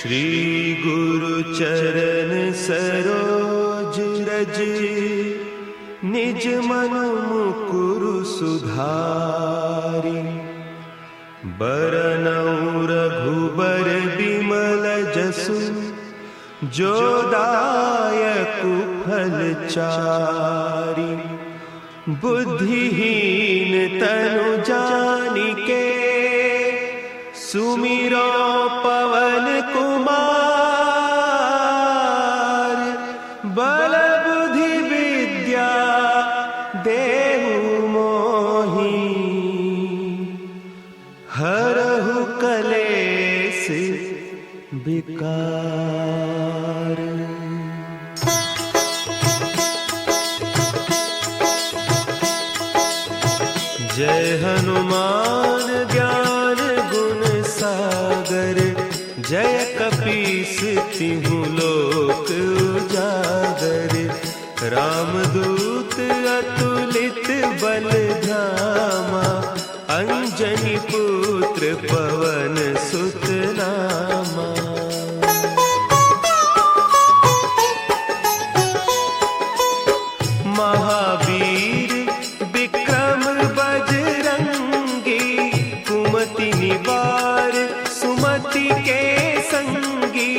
श्री गुरु चरण सरोज रज, निज मन मुकुरु सुधारि। बरनउँ रघुबर बिमल जसु, जो दायकु फल चारि। बुद्धिहीन तनु जानिके, सुमिरो पवन कुमार। बल बुद्धि विद्या देहु मोहि, हरहु कलेस विकार। जय हनुमान ज्ञान गुण सागर, जय कपीस तिहु लोक उजागर। रामदूत अतुलित बल धामा, अंजनी पुत्र पवन सुत नामा। महावीर विक्रम बजरंगी, कुमति निवार सुमति के संगी।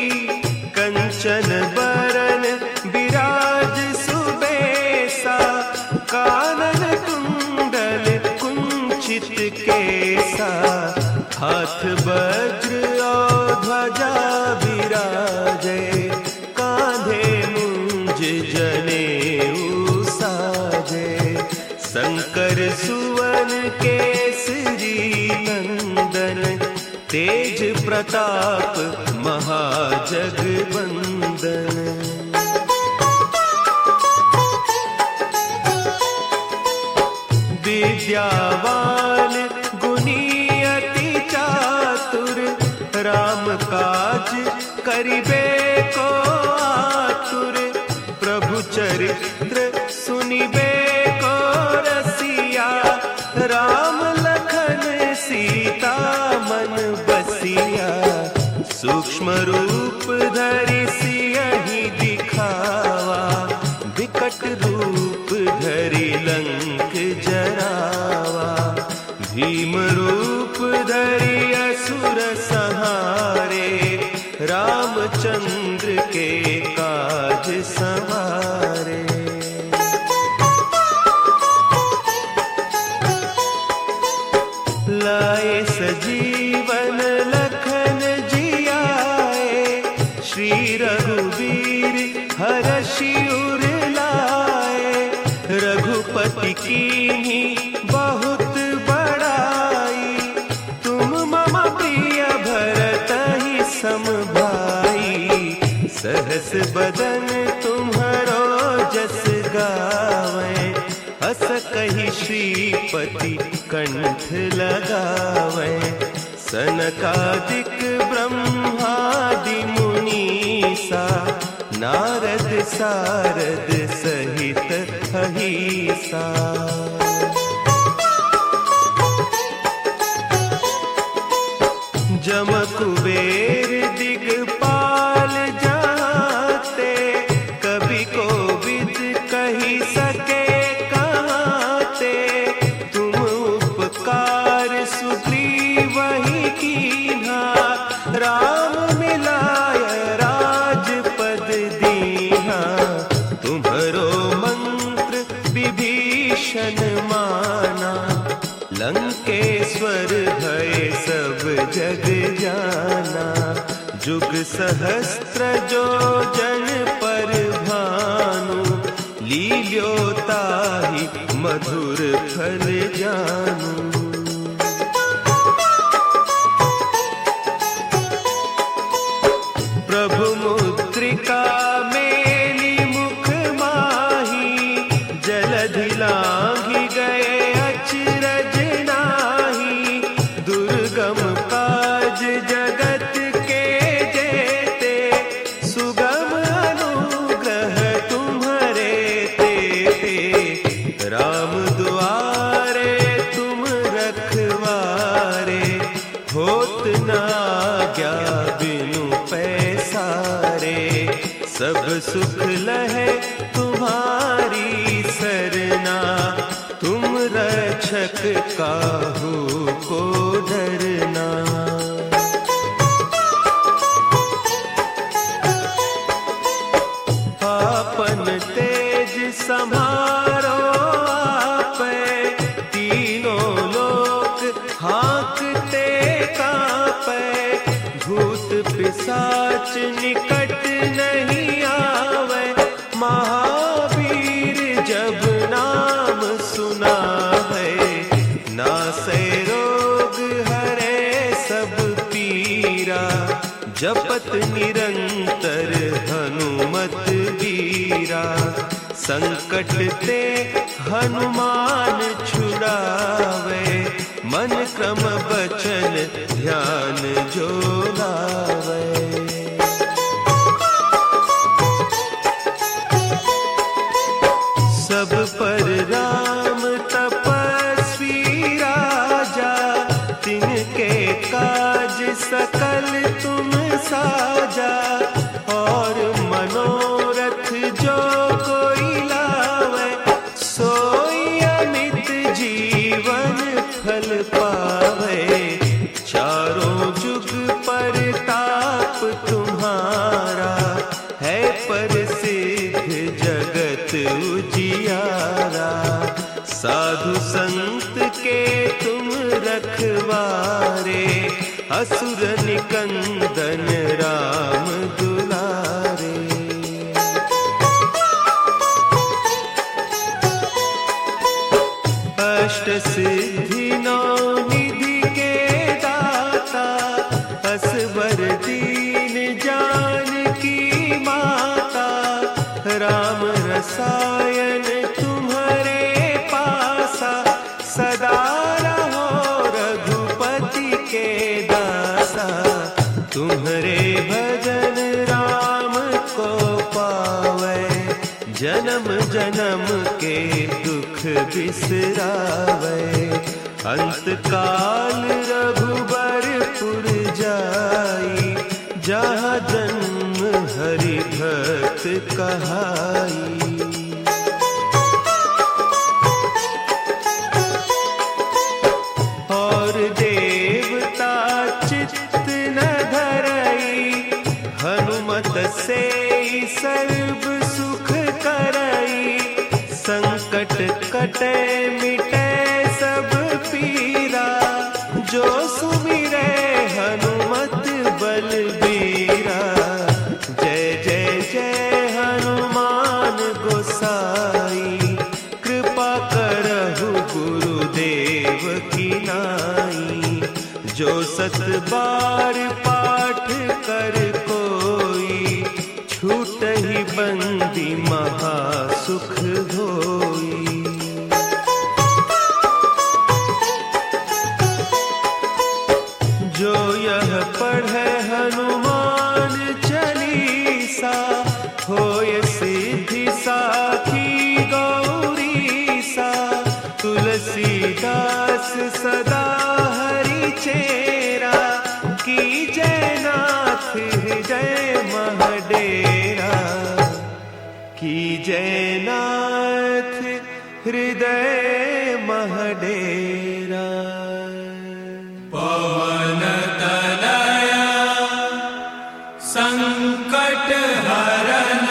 कंचन बरन विराज सुबेसा, कानन कुंडल कुंचित केसा। हाथ वज्र और ध्वजा विराजे, कांधे मुंज जनेऊ साजे। शंकर सुवन केसरी नंदन, तेज प्रताप महाजगवंदन। विद्यावान गुणी अति चातुर, राम काज करिबे को आतुर। प्रभु चरित्र सुनिबे को रसिया, राम लखन सीता मन बसिया। सूक्ष्म रूप धरि सियहि दिखावा, विकट रूप धरि लंक जरावा। भीम रूप धरि असुर संहारे, रामचंद्र के काज सवारे। लाए सजीवन लखन जियाए, श्री रघुवीर हरषि उर लाए। रघुपति कीन्ही बहुत बड़ाई, तुम मम प्रिय भरतहि सम भाई। सहस बदन तुम्हरो जस गावें, अस कहि श्रीपति कंठ लगावें। सनकादिक ब्रह्मादि मुनीसा, नारद सारद सहित अहीसा। जम कुबेर दिगपाल जाते, कवि कोविद कहि सके कहते। तुम उपकार सुग्रीवहि कीन्हा, राम मिलाय राजपद दीन्हा। तुम्हरो मंत्र विभीषण माना, लंकेश्वर भय सब जग जाना। जुग सहस्त्र जो जन पर भानु, लील्योताहि मधुर फल जानू। प्रभु मुद्रिका मेली मुख माही, जलधि लांघि गए अचरज नाही। दुर्गम काज जगत के जेते, सुगम अनुग्रह तुम्हरे तेते। राम दुआरे तुम रखवारे, होत न आज्ञा बिनु पै सब सुख लहे तुम्हारी सरना, तुम रक्षक काहू को डरना। आपन तेज समारो आपे, तीनों लोक हाँकते कांपे। भूत पिशाच निकट नहीं आवे, महावीर जब नाम सुना है। नासे रोग हरे सब पीरा, जपत निरंतर हनुमत वीरा। संकट ते हनुमान छुड़ावे, मन क्रम बचन ध्यान जो लावे। सब पर राम तपस्वी राजा, तिनके काज सकल तुम साजा। और मनोरथ जो कोई लावे, सोई अमित जीवन फल पावे। चारों जुग परताप तुम्हारा, है प्रसिद्ध जगत उजियारा। साधु संत के तुम रखवारे, असुर निकंदन राम दुलारे। अष्ट सिद्धि नौ निधि के दाता, असवर दीन जानकी माता। राम रसायन तुम्हारे पासा, सदा रहो रघुपति के दासा। तुम्हारे भजन राम को पावे, जन्म जन्म के दुख बिसरावे। अंत काल रघुबरपुर जाई, जहाँ जन्म हरि भक्त कहाई। और देवता चित्त न धरई, हनुमत से सर्व सुख करई। संकट कटे मिटे सब पीरा, जो सुमिरे हनुमत बलबीरा। जय जय जय हनुमान गोसाई, कृपा करहु गुरुदेव की नाई। जो सत बार पाठ कर कोई, छूटहि बंदी महासुख होई। जो यह पढ़े हनुमान चालीसा, होय सिद्धि साखी गौरीसा। तुलसीदास सदा हरि चेरा, की जयनाथ हृदय महडेरा। की जयनाथ हृदय महडेरा। पवन तनया संकट हरन,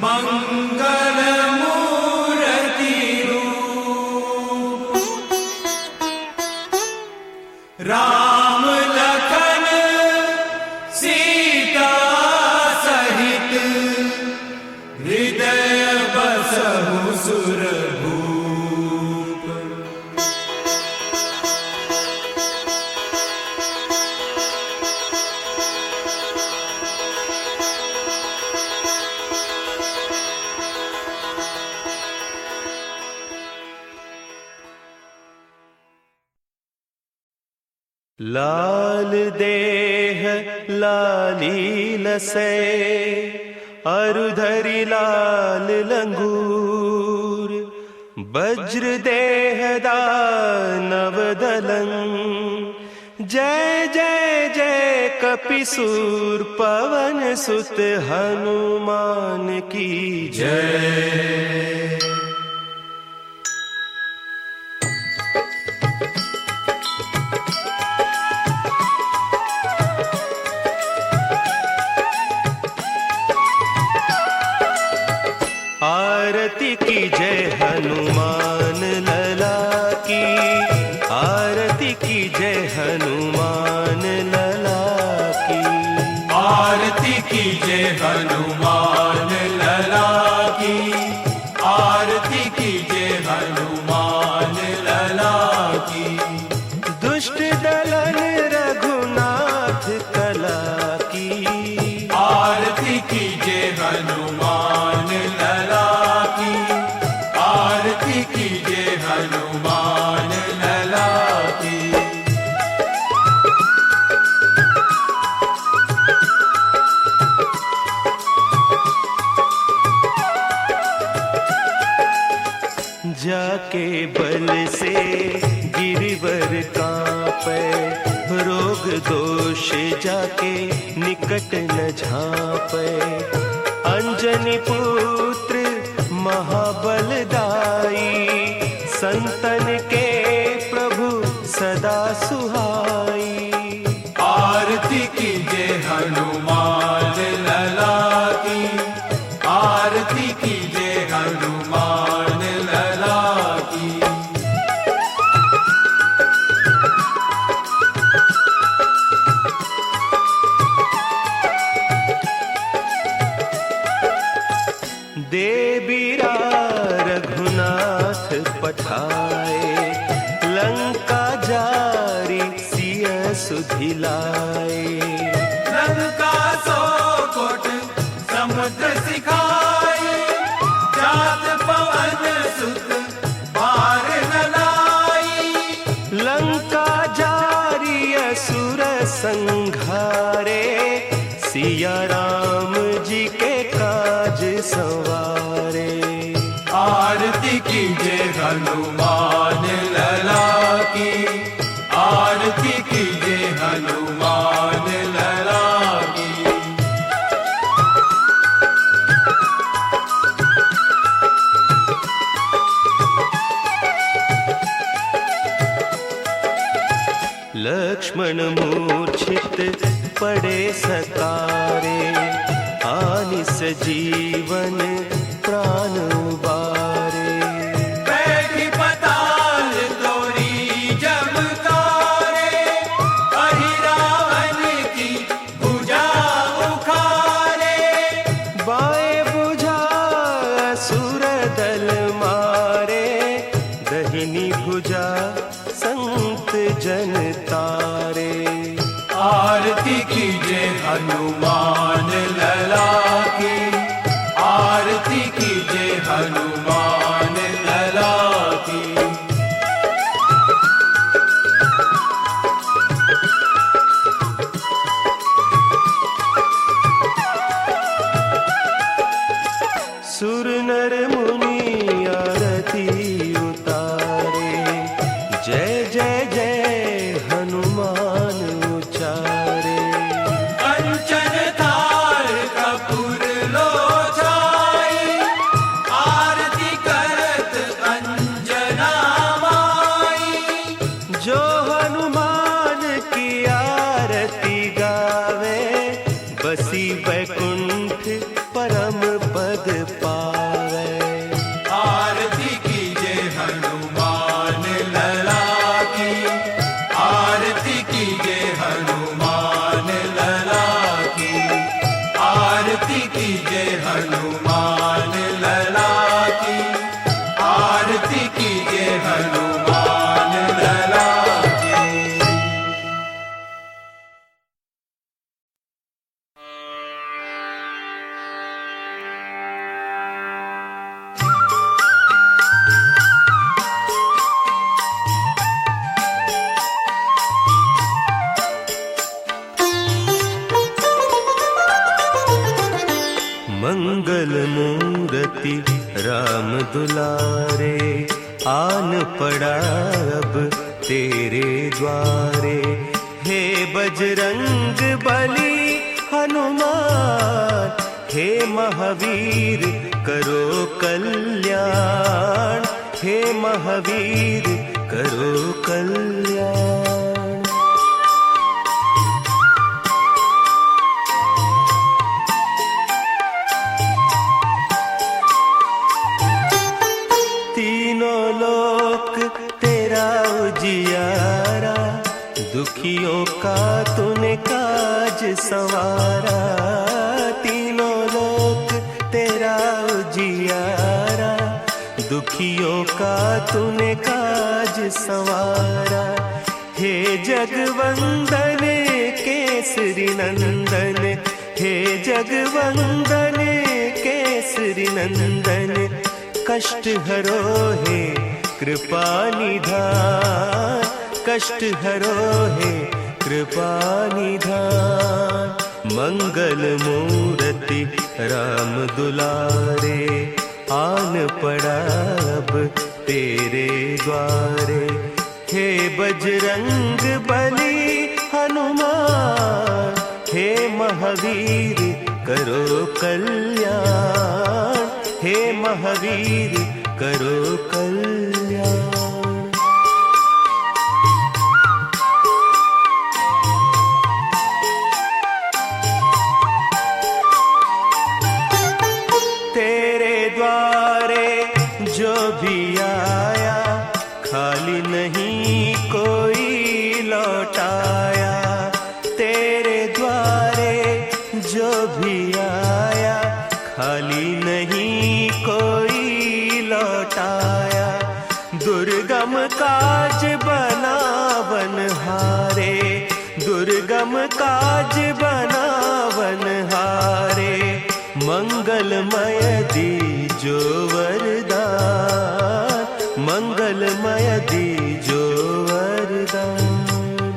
मंगल मूर्ति रूप। राम लखन सीता सहित, हृदय बसहु सुरभूप। लाल देह लाली लसे, अरुधरि लाल लंगूर। वज्र देह दानव दलं, जय जय जय कपिसूर पवन सुत हनुमान की जय। आरती की जय हनुमान लला की, आरती की जय हनुमान लला की, आरती की जय हनुमान लला की, आरती की जय हनुमान लला की। दुष्ट दलन रघुनाथ कला की, आरती की जय हनुमान लला की, आरती की जय हनुमान लला की। जाके बल से गिरिवर कांपे, रोग दोष जाके निकट न झांपे। अंजनी पुत्र महाबलदाई, संतन के प्रभु सदा सुहाई। आरती की जय हनुमान लला की, आरती की जय हनुमान लला की। देबीरा रघुनाथ पठाए, लंका जारी सिय सुधिलाए। लंका सो कोट समुद्र सिखाई, जात पवन सुत बार न लाई। लंका जारी असुर संघारे, सिया राम जी के काज संवारे। आरती की जय हनुमान लला की, आरती की जय हनुमान लला की। लक्ष्मण मूर्छित पड़े सतारे, आनिस जीवन प्राण उबारे। बैठी पताल तोरी जमकारे, अहि रावण की भुजा उखारे। बाएं भुजा असुर दल मारे, दहिनी भुजा संत जन तारे। आरती की जय हनुमान लला की, आरती की जय हनुमान लला की। सुर नर मुनि आरती उतारे, जय जय जय हनुमान उचारे। कंचन थाल कपूर लोचाई, आरती करत अंजना माई। जो हनुमान की आरती गावे, बसी वैकुंठ परम पद पावे। आरती की जय हनुमान लला की, आरती की जय हनुमान लला की, आरती की जय हनुमान लला की, आरती की जय हनुमान लला की। मंगल मूर्ति राम दुलारे, आन पड़ा अब तेरे द्वारे। हे बजरंग बली हनुमान, हे महावीर करो कल्याण, हे महावीर करो कल्याण। तीनों लोक तेरा उजियारा, दुखियों का तूने काज संवारा। तीनों लोक तेरा उजियारा, दुखियों का तूने काज संवारा। हे जगवंदन केसरी नंदन, हे जगवंदन केसरी नंदन, कष्ट हरो हे कृपा निधान, कष्ट हरो हे कृपा निधान। मंगल मूर्ति राम दुलारे, आन पड़ा अब तेरे द्वारे। हे बजरंग बली हनुमान, हे महावीर करो कल्याण, हे महावीर करो कल्याण। तेरे द्वारे जो भी आया, खाली नहीं कोई लौटाया। तेरे द्वारे जो भी आया, खाली नहीं कोई लौटाया। दुर्गम काज बनावन हारे, दुर्गम काज बनावन हारे। मंगलमय दीजो वरदान, मंगलमय दीजो वरदान।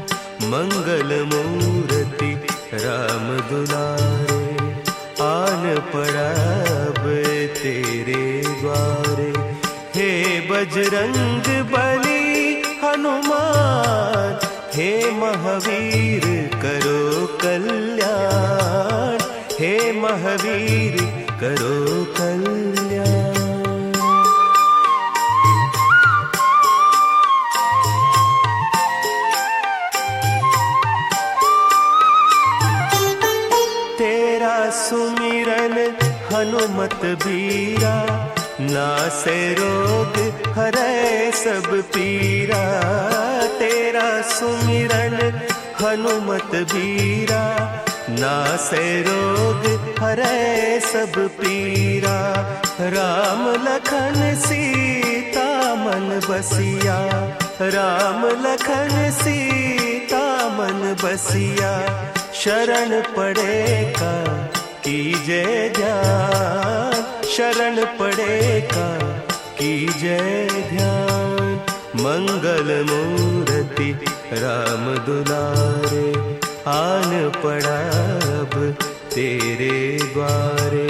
मंगल मूर्ति राम दुलारे, आन पड़ा अब तेरे द्वारे। हे बजरंग बली हनुमान, हे महावीर करो कल्याण, हे महावीर करो कल्याण। तेरा सुमिरन हनुमत बीरा, नासे रोग हरै सब पीरा। तेरा सुमिरन हनुमत बीरा, नासे रोग हरै सब पीरा। राम लखन सीता मन बसिया, राम लखन सीता मन बसिया। शरण पड़े का कीजे ध्यान, शरण पड़े का कीजे ध्यान। मंगल मूर्ति राम दुलारे, आन पड़ा अब तेरे द्वारे।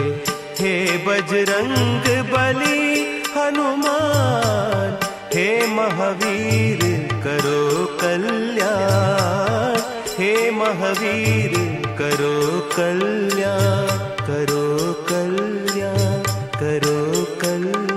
हे बजरंग बली हनुमान, हे महावीर करो कल्याण, हे महावीर करो कल्याण, करो कल्याण, करो कल्याण।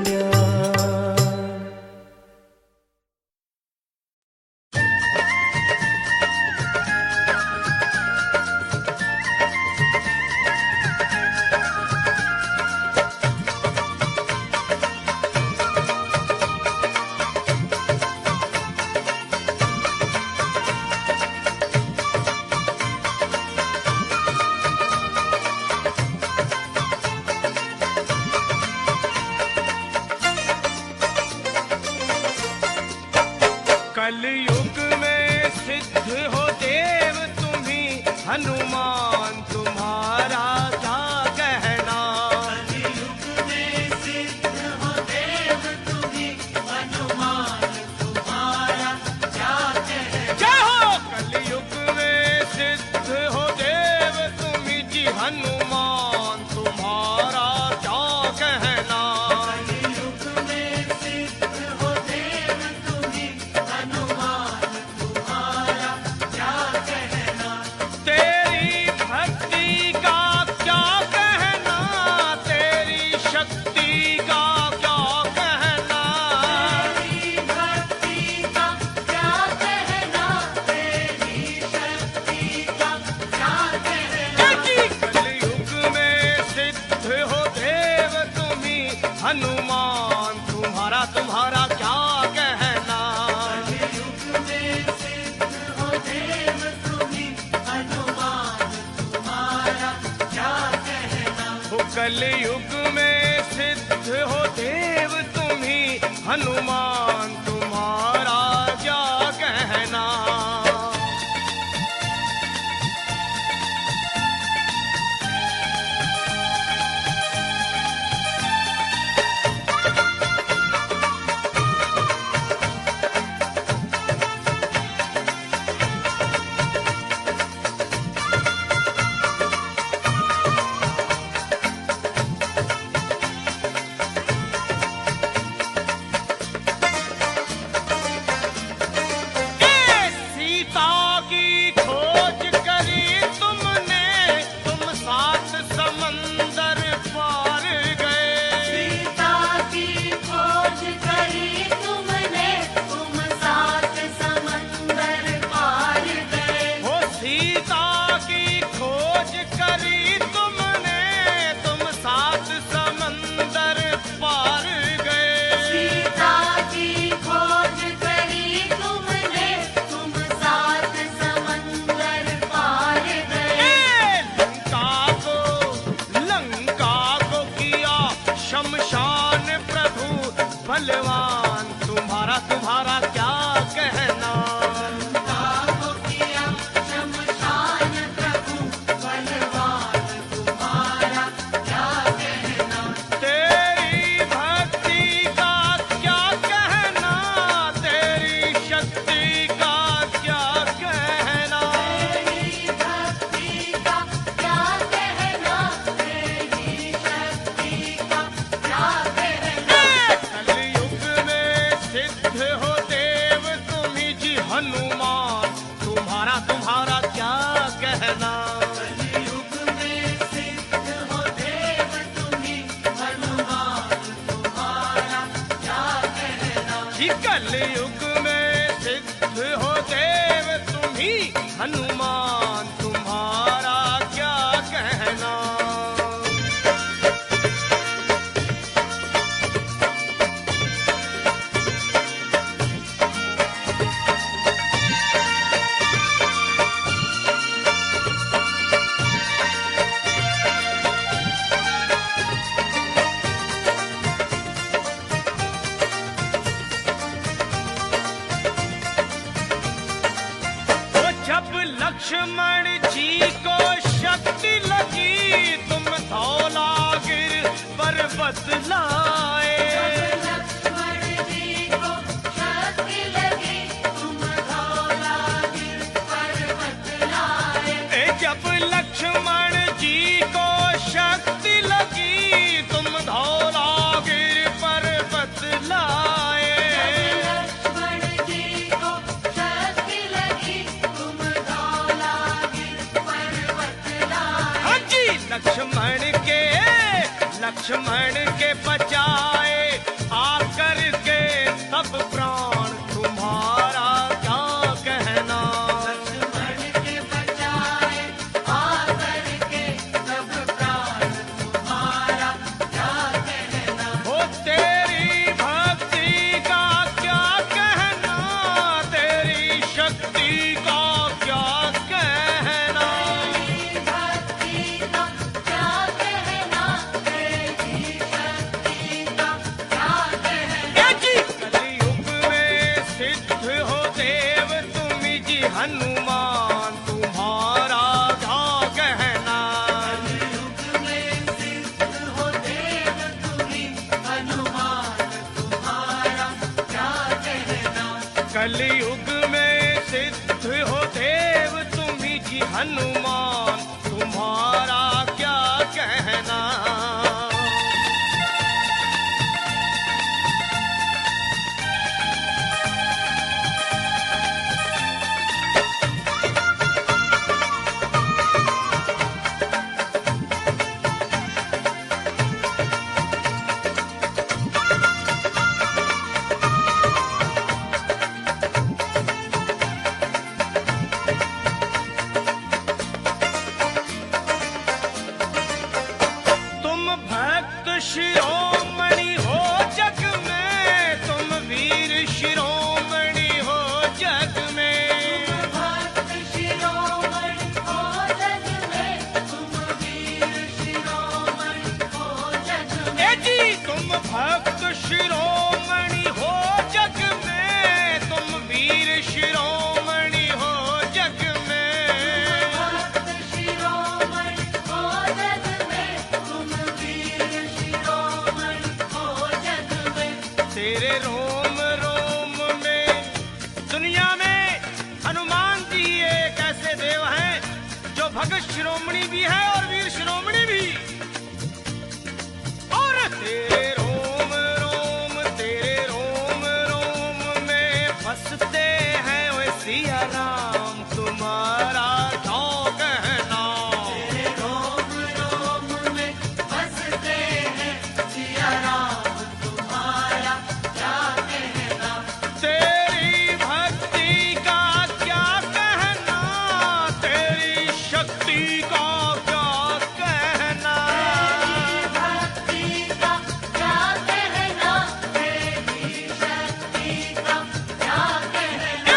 कलयुग में सिद्ध हो देव तुम्ही, हनुमान तुम्हारा क्या कहना। कलयुग में सिद्ध हो देव तुम्ही, हनुमान तुम्हारा क्या कहना। जय हो। कलयुग में सिद्ध हो देव तुम्ही जी, हनुमान तुम्हारा क्या कहना। कलयुग में सिद्ध हो देव तुम्ही, हनुमान तुम्हारा क्या कहना। कलयुग में सिद्ध हो देव तुम ही हनुमान, तुम्हारा क्या कहना। बलवान तुम्हारा तुम्हारा क्या कहना। शमशान प्रभु बलवान तुम्हारा क्या कहना। तेरी भक्ति का क्या कहना, तेरी शक्ति का क्या कहना। तेरी भक्ति का क्या कहना, तेरी शक्ति का क्या कहना। कलयुग में सिद्ध हो देव तुम ही जी हनुमान, तुम्हारा तुम्हारा क्या कहना। कलयुग में सिद्ध हो देव तुम्ही हनुमान, तुम्हारा क्या कहना। जी कलयुग में सिद्ध हो देव तुम ही हनुमान, तुम्हारा क्या कहना। जब लक्ष्मण जी को शक्ति लगी तुम धौलागिर पर्वत लाए। लक्ष्मण जी को शक्ति लगी तुम धौलागिर पर्वत लाए। जब लक्ष्मण जी को शक्ति लगी तुम धौलागिर पर्वत लाए। लक्ष्मण जी को शक्ति लगी तुम धौलागिर पर्वत लाए। हाँ जी लक्ष्मण के बचाए आकर के सब प्राण, तुम्हारा क्या कहना। लक्ष्मण के बचाए आकर के सब प्राण, तुम्हारा क्या कहना। हो तेरी भक्ति का क्या कहना, तेरी शक्ति का क्या कहना। तेरी भक्ति का क्या कहना, तेरी शक्ति का क्या कहना। ये जी कलयुग में सिद्ध हो देव तुम जी हनुमान, तुम्हारा क्या कहना। युग में सिद्ध हो देव तुम्ही हनुमान, तुम्हारा क्या कहना। कलयुग में सिद्ध हो देव तुम जी हनुमान, तुम्हारा क्या कहना। ऐसे देव हैं जो भगत शिरोमणि भी है और वीर शिरोमणि भी। और तेरे रोम रोम में बसते हैं वे सिया राम, तुम्हारा क्या कहना। तेरे रोम रोम में बसते हैं सिया राम, तुम्हारा क्या कहना। तेरी भक्ति का क्या कहना, तेरी शक्ति का क्या कहना। भक्ति का क्या कहना, तेरी शक्ति का क्या कहना।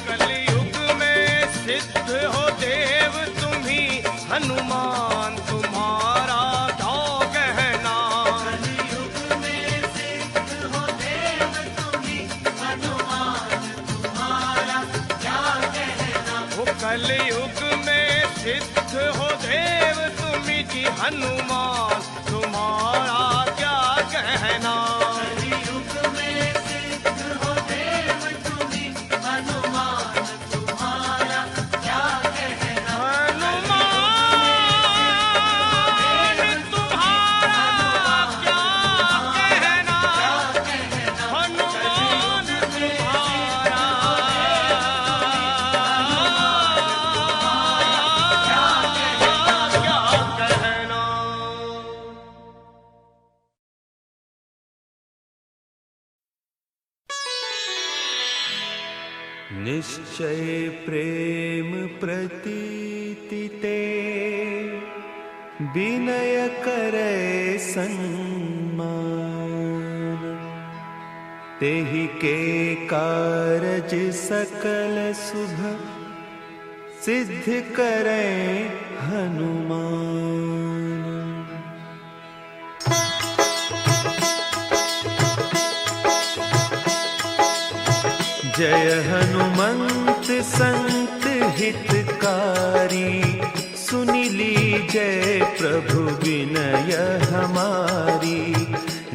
कलयुग में सिद्ध हो देव तुम्ही हनुमान, तुम्हारा क्या कहना। कलयुग में सिद्ध हो देव तुम्ही हनुमान, तुम्हारा क्या कहना। वो कलयुग में सिद्ध हो देव तुम्ही जी हनुमान, तुम्हारा क्या कहना। कलयुग में सिद्ध हो देव तुम्ही हनुमान, तुम्हारा क्या कहना। हनुमान तुम्हारा क्या कहना, हनुमान तुम्हारा क्या कहना। निश्चय प्रेम प्रतीति ते, विनय करे सन्मान। तेहि के कारज सकल शुभ, सिद्ध करे हनुमान। जय हनुमंत संत हितकारी, सुनि लीजय प्रभु विनय हमारी।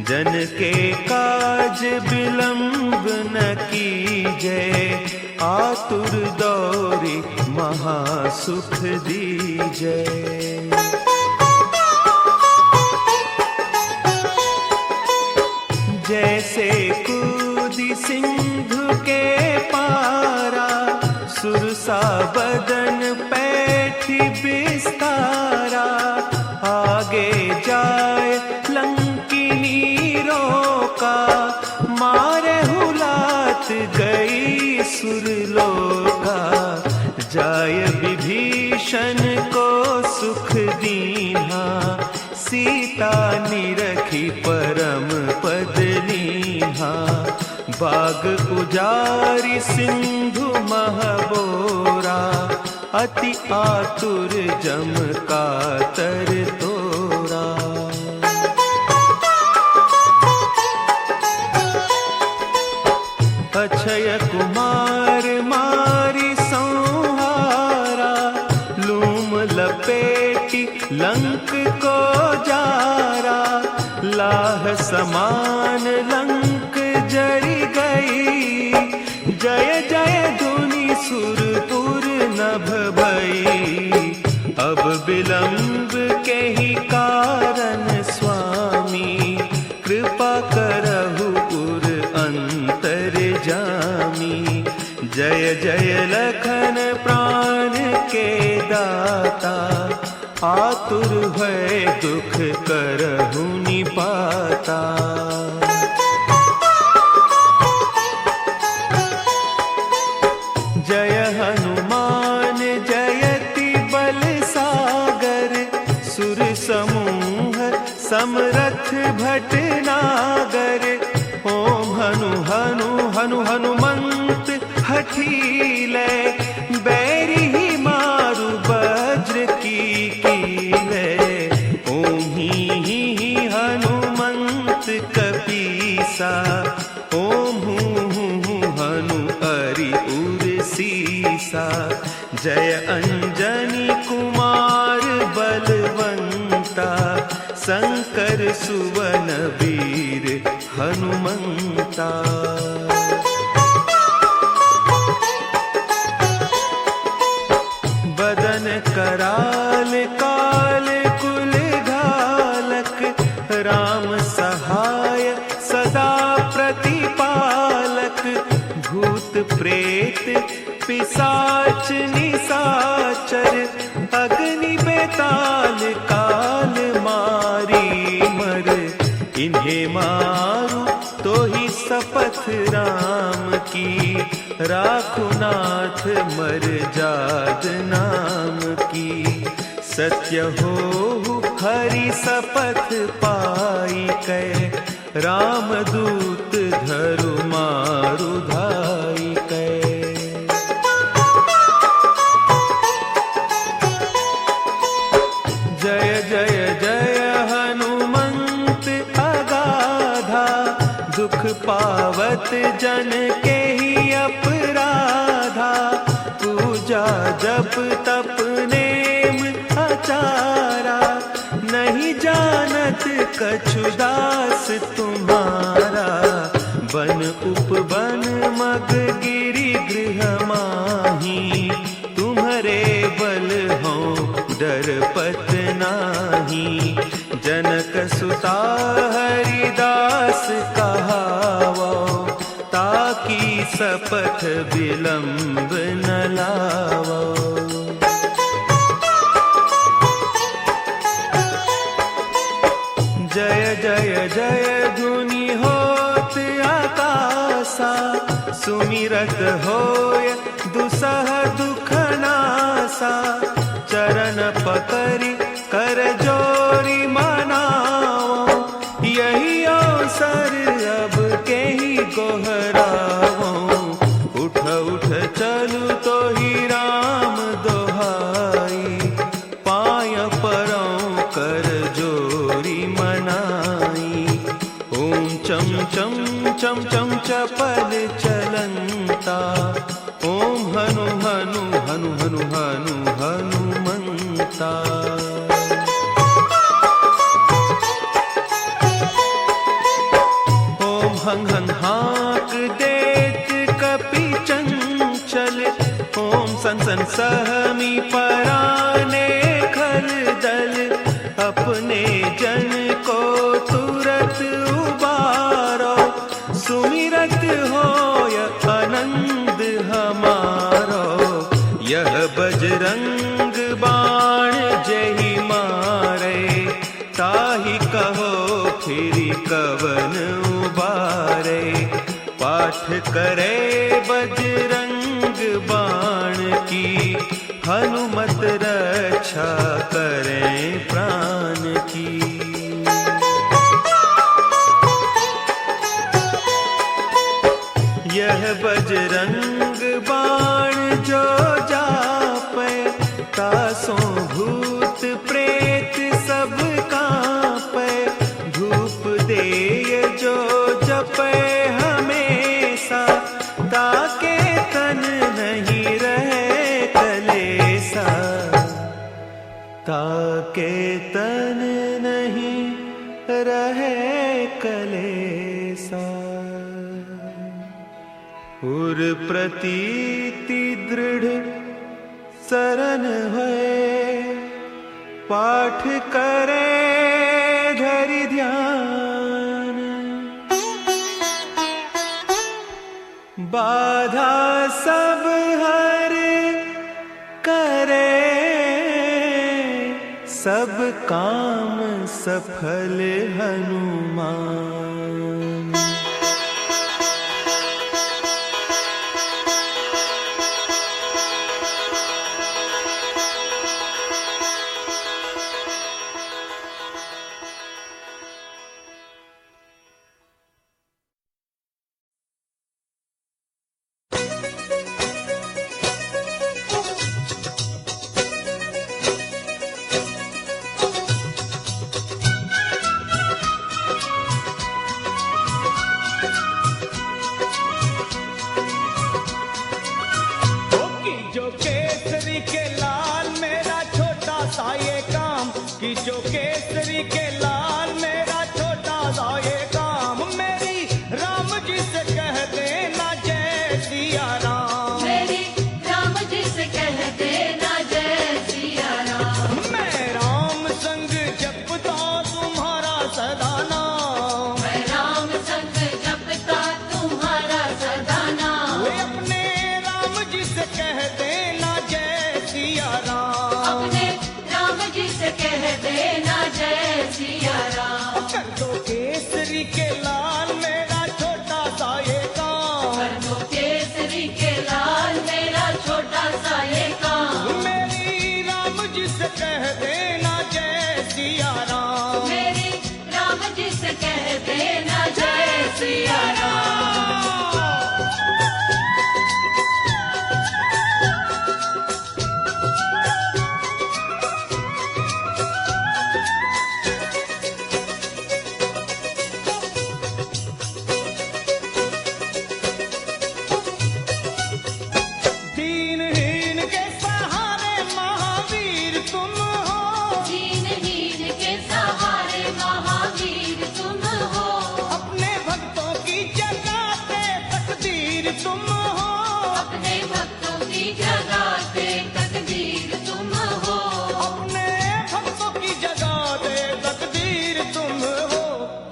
जन के काज विलंब न कीजय, आतुर दौरी महासुख दीजय। जैसे कूदी सिंधु के पारा, सुरसा बदन पैठी बिस्तारा। आगे जाए लंकिनी रोका, मारे हुलात गई सुरलोका। जाय विभीषण को सुख दीन्हा, सीता निरखी परम पद लीन्हा। बाग उजारि सिंधु महबोरा, अति आतुर जम कातर तोरा। अक्षय कुमार मारी संहारा, लूम लपेटी लंक को जारा। लाह समान लंक जरी गई, जय जय धुनि सुरपुर नभ भई। अब विलंब के ही कारण स्वामी, कृपा करहु उर अंतर जामी। जय जय लखन प्राण के दाता, आतुर भय दुख करहु निपाता। जय हनुमान जयति बल सागर, सुर समूह समरथ भटनागर। ओम हनु हनु हनु हनुमंत हठीले, बैरी ही मारु वज्र की कीले। ओम ही हनुमंत कपीसा, ओम हूँ हनु अरि उर सीसा। जय अंजनी कुमार बलवंता, शंकर सुवन वीर हनुमंता। कराल काल कुल घालक, राम सहाय सदा प्रतिपालक। भूत प्रेत पिशाच निशाचर, अग्नि बेताल काल मारी मर। इन्हें मारू तो ही शपथ राम की, राखुनाथ मर जाद नाम की। सत्य हो हरि शपथ पाई कै, रामदूत धरु मारु धाई कै। जय जय जय हनुमंत अगाधा, दुख पावत जन के ही अपराधा। पूजा जप तप नेम आचारा, नहीं जानत कछु दास तुम्हारा। बन उपवन मग गिरि गृह माही, तुम्हारे बल हो डरपत नाही। जनक सुता हरिदास कहावो, ताकि शपथ विलंब न लावो। जय जय जय धुनि होत आकाशा, सुमिरत होय दुसह दुख नासा। चरण पकड़ि कर जोरी मनाओ, यही अवसर अब के ही गोहराओ। उठ उठ चलू तो ही राम दोहाई, पाय परौ कर जोरी मनाई। ओम चम चम चम चम चपल चलंता, ओम हनु हनु हनु हनु हनु हनुमंता। ओम हंग हंग हाक देत कपि चंचल, ओम सन सन सहमी पराने खल दल। अपने जन को तुरत उबारो, सुमिरत होय आनंद हमारो। यह बजरंग बाण जहि मारे, ताहि कहो फिरि कवन उबारे। पाठ करे बजरंग बाण की, हनुमत रक्षा करें प्राण की। यह बजरंग बाण जो जापै, तासों भूत प्रेत सब कांपै। धूप देय जो जपै हमेशा, ताके तन नहीं रहे कलेसा। ताके तन नहीं रहे कलेसा। उर प्रतीति दृढ़ शरण है, पाठ करे धरि ध्यान। बाधा सब हर करे, सब काम सफल हनुमान। कह देना जय सिया राम। कर दो केसरी के लाल मेरा छोटा सा ये काम, कर दो केसरी के लाल मेरा छोटा सा ये काम। मेरी राम जी से कह देना जय सिया राम। मेरी राम जी से कह देना जय सिया राम। दीनहीन के सहारे महावीर तुम हो, दीनहीन के सहारे महावीर तुम हो। अपने भक्तों की जगाते तकदीर तुम हो, अपने भक्तों की जगाते तकदीर तुम हो। अपने भक्तों की जगाते तकदीर तुम हो।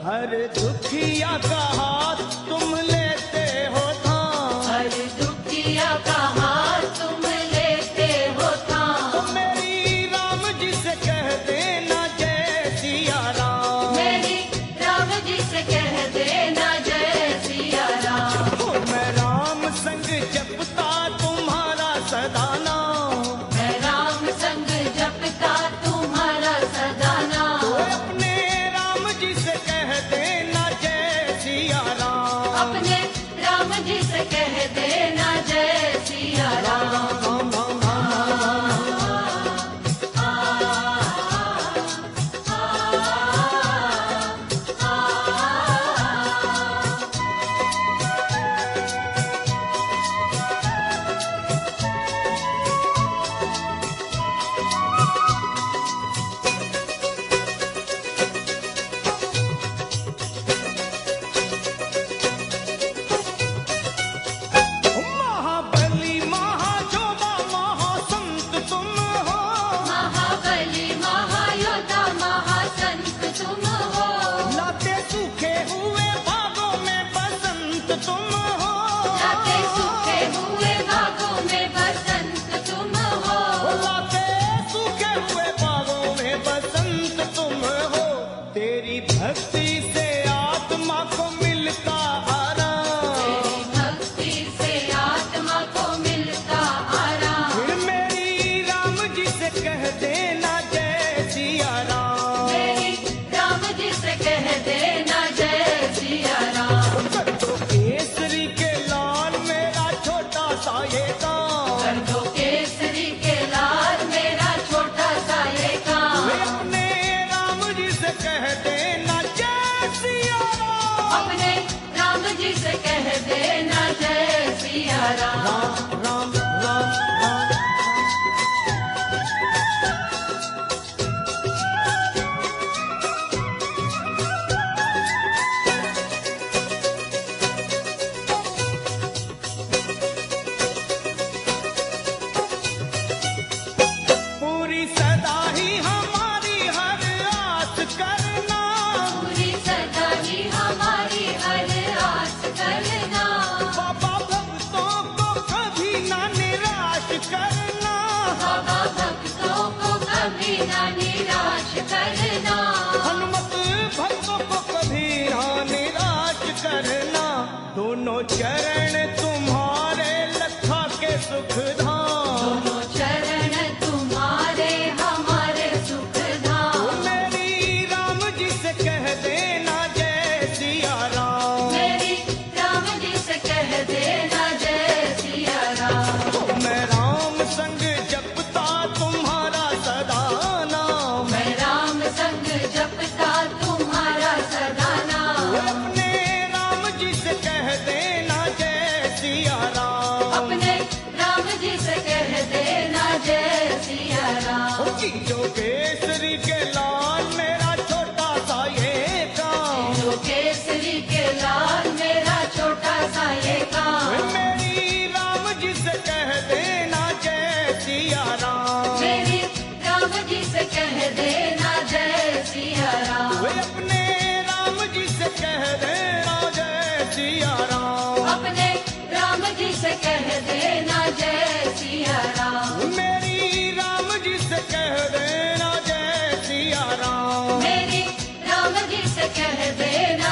हर दुखिया का हाथ तुम लेते हो थाम, हर दुखिया का हाथ तुम लेते हो थाम। मेरी राम जी से कह देना जय सिया राम। मेरी राम जी से कह देना जय सिया राम। ओ मैं राम संग जपता तुम्हारा सदा नाम, मैं राम संग जपता तुम्हारा सदा नाम। अपने राम जी से कह देना जय सिया राम। अपने राम जी से कह देना जय सिया राम। राम राम राम महाबली महाजोधा महासंत तुम हो, महाबली महायोद्धा महासंत तुम हो। लाते सूखे हुए बागों में बसंत तुम हो, लाते सूखे हुए बागों में बसंत तुम हो। लाते सूखे हुए बागों में बसंत तुम हो। तेरी भक्ति से आत्मा को मिलता आराम, तेरी भक्ति से आत्मा को मिलता आराम। फिर मेरी राम जी से कह देना जय सिया राम। मेरी राम जी से कह देना जय सिया राम। कर दो केसरी के लाल मेरा छोटा सा ये काम, कर दो केसरी के लाल मेरा छोटा सा ये काम। वे अपने राम जी से कह देना जय सिया राम। अपने राम जी से कह देना जय सिया राम। राम राम राम राम पूरी सदा ही हमारी हर आस करना, पूरी सदा ही हमारी हर आस करना। बाबा भक्तों को कभी ना निराश करना, बाबा भक्तों को कभी ना निराश करना। हनुमत भक्तों को कभी ना निराश करना। दोनों चरण तुम्हारे लखा के सुख धाम, दोनों चरण तुम्हारे हमारे सुख धाम। मेरी राम जी से कह देना जय सिया राम। मेरी राम जी से कह देना जय सिया राम। मैं राम संग जपता तुम्हारा सदा नाम, मैं राम संग जपता तुम्हारा सदा नाम। अपने राम जी से कह देना जय सिया राम। अपने राम जी से कह देना जय सिया राम। जो केसरी के लाल मेरा छोटा सा ये काम, जो केसरी के लाल मेरा छोटा सा ये काम। मेरी राम जी से कह देना जय सिया राम। मेरी राम जी से कह देना जय सिया राम। वे अपने राम जी से कह देना जय सिया राम। अपने राम जी से कह देना जय सिया राम। मेरी राम जी से कह देना जय सिया राम मेरे राम जी से कह देना